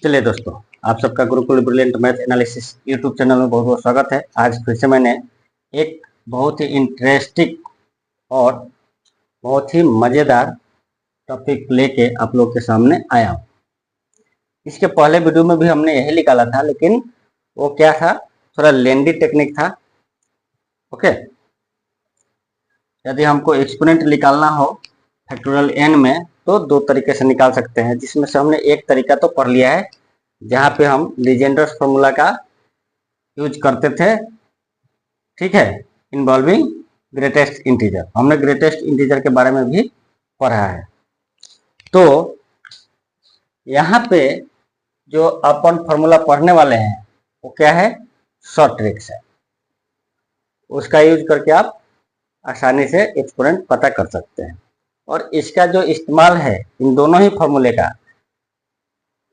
चलिए दोस्तों, आप सबका Gurukul brilliant math analysis YouTube channel में बहुत बहुत स्वागत है। आज फिर से मैंने एक बहुत ही इंटरेस्टिंग और बहुत ही मज़ेदार टॉपिक लेके आप लोग के सामने आया हूँ। इसके पहले वीडियो में भी हमने यही निकाला था, लेकिन वो क्या था, थोड़ा लेंदी टेक्निक था। ओके, यदि हमको एक्सपोनेंट निकालना हो फैक्टोरियल एन में तो दो तरीके से निकाल सकते हैं, जिसमें से हमने एक तरीका तो पढ़ लिया है जहाँ पे हम लीजेंड्रस फॉर्मूला का यूज करते थे। ठीक है, इन्वॉल्विंग ग्रेटेस्ट इंटीजर। हमने ग्रेटेस्ट इंटीजर के बारे में भी पढ़ा है। तो यहाँ पे जो अपन फॉर्मूला पढ़ने वाले हैं वो क्या है, शॉर्ट ट्रिक्स है। उसका यूज करके आप आसानी से एक्सपोनेंट पता कर सकते हैं। और इसका जो इस्तेमाल है इन दोनों ही फॉर्मूले का,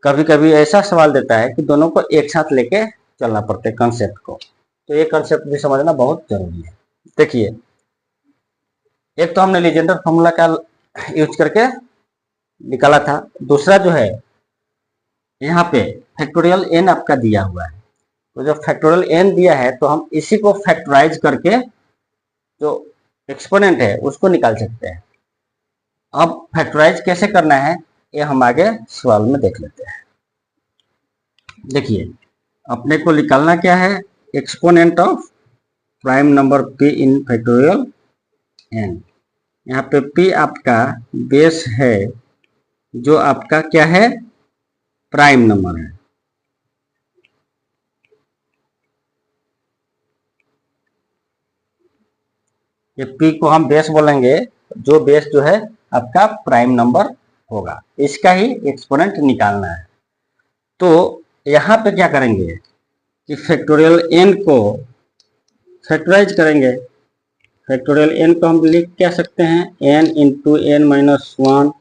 कभी कभी ऐसा सवाल देता है कि दोनों को एक साथ लेके चलना पड़ता है कंसेप्ट को, तो ये कंसेप्ट भी समझना बहुत जरूरी है। देखिए, एक तो हमने लीजेंडर फॉर्मूला का यूज करके निकाला था, दूसरा जो है यहाँ पे फैक्टोरियल एन आपका दिया हुआ है। तो जब फैक्टोरियल एन दिया है तो हम इसी को फैक्टराइज करके जो एक्सपोनेंट है उसको निकाल सकते हैं। अब फैक्टराइज कैसे करना है ये हम आगे सवाल में देख लेते हैं। देखिए, अपने को निकालना क्या है, exponent of prime number p in factorial n। यहाँ पे p आपका बेस है, जो आपका क्या है, प्राइम नंबर है। ये p को हम बेस बोलेंगे, जो बेस जो है आपका प्राइम नंबर होगा, इसका ही एक्सपोनेंट निकालना है। तो यहाँ पे क्या करेंगे कि फैक्टोरियल n को फैक्टराइज करेंगे। फैक्टोरियल n को हम लिख क्या सकते हैं, n into n minus one,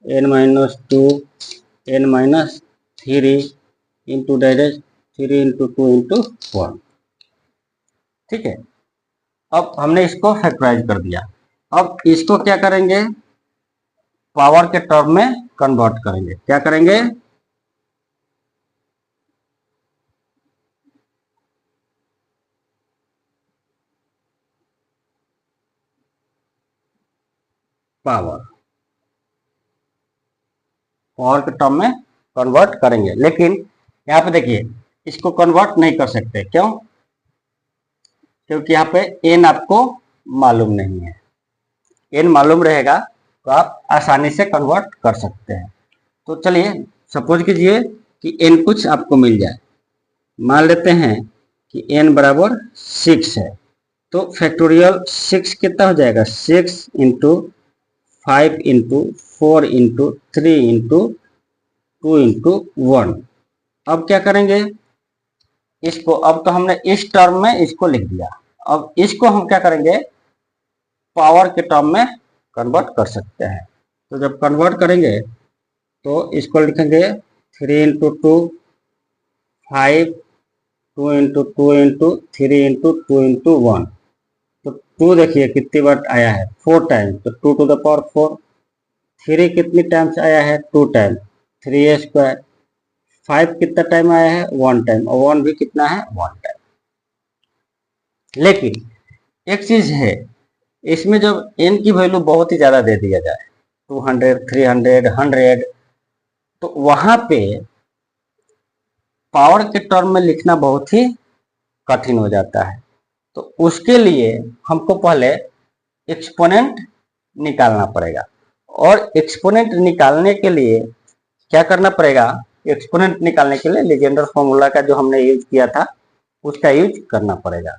n minus two, n minus three into direct three into two into one. ठीक है, अब हमने इसको फैक्टराइज कर दिया। अब इसको क्या करेंगे, पावर के टर्म में कन्वर्ट करेंगे। क्या करेंगे, पावर के टर्म में कन्वर्ट करेंगे। लेकिन यहाँ पे देखिए, इसको कन्वर्ट नहीं कर सकते। क्यों? क्योंकि यहाँ पे n आपको मालूम नहीं है। n मालूम रहेगा तो आप आसानी से कन्वर्ट कर सकते हैं। तो चलिए सपोज कीजिए कि n कुछ आपको मिल जाए। मान लेते हैं कि n बराबर 6 है, तो फैक्टोरियल 6 कितना हो जाएगा, 6 into 5 into 4 into 3 into 2 into 1। अब क्या करेंगे, इसको अब तो हमने इस टर्म में इसको लिख दिया। अब इसको हम क्या करेंगे, पावर के टर्म में कन्वर्ट कर सकते हैं। तो जब कन्वर्ट करेंगे तो इसको लिखेंगे 3 into two 5, 2 into two into three into two into one. तो 2 देखिए कितनी बार आया है, 4 टाइम, तो 2 टू द पावर 4। 3 कितनी टाइम्स आया है, 2 टाइम, 3 स्क्वायर। 5 कितना टाइम आया है, 1 टाइम, और 1 भी कितना है, 1 टाइम। लेकिन एक चीज है, इसमें जब n की वैल्यू बहुत ही ज्यादा दे दिया जाए, 200, 300, 100, तो वहां पे पावर के टर्म में लिखना बहुत ही कठिन हो जाता है। तो उसके लिए हमको पहले एक्सपोनेंट निकालना पड़ेगा। और एक्सपोनेंट निकालने के लिए क्या करना पड़ेगा, एक्सपोनेंट निकालने के लिए लीजेंडर फॉर्मूला का जो हमने यूज किया था उसका यूज करना पड़ेगा।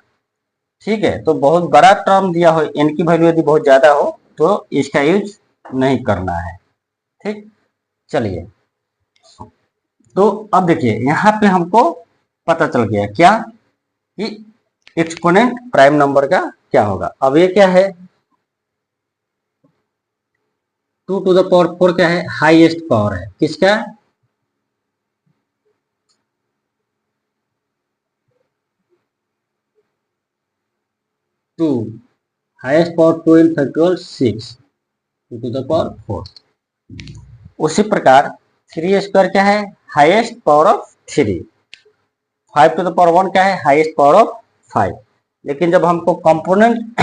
ठीक है, तो बहुत बड़ा टर्म दिया हो, n की वैल्यू यदि बहुत ज्यादा हो तो इसका यूज नहीं करना है। ठीक, चलिए, तो अब देखिए यहाँ पे हमको पता चल गया क्या, कि एक्सपोनेंट प्राइम नंबर का क्या होगा। अब ये क्या है, 2 टू द पावर 4 क्या है, हाईएस्ट पावर है किसका, 2, highest power 2 in factorial 6, 2 to the power 4। उसी प्रकार 3 स्क्वायर क्या है? Highest power of 3। 5 to the power 1 क्या है? Highest power of 5। लेकिन जब हमको कंपोनेंट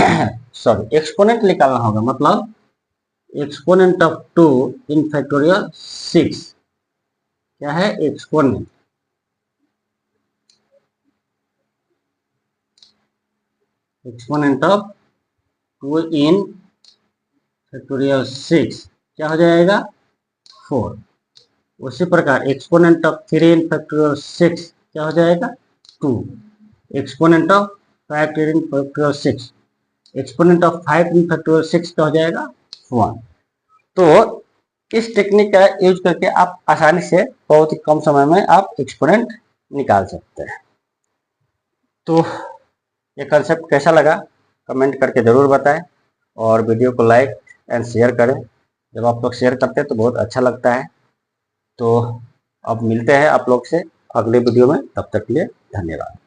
सॉरी एक्सपोनेंट निकालना होगा, मतलब एक्सपोनेंट ऑफ 2 इन फैक्टोरियल 6 क्या है? एक्सपोनेंट ऑफ 2 इन फैक्टोरियल 6 क्या हो जाएगा? 4। उसी प्रकार एक्सपोनेंट ऑफ 3 इन फैक्टोरियल 6 क्या हो जाएगा? 2। Exponent of 5 in factorial 6, exponent of 5 in factorial 6 क्या हो जाएगा? 1। तो इस टेक्निक का यूज करके आप आसानी से बहुत ही कम समय में आप एक्सपोनेंट निकाल सकते हैं। तो ये कंसेप्ट कैसा लगा कमेंट करके ज़रूर बताएं, और वीडियो को लाइक एंड शेयर करें। जब आप लोग शेयर करते हैं तो बहुत अच्छा लगता है। तो अब मिलते हैं आप लोग से अगले वीडियो में, तब तक के लिए धन्यवाद।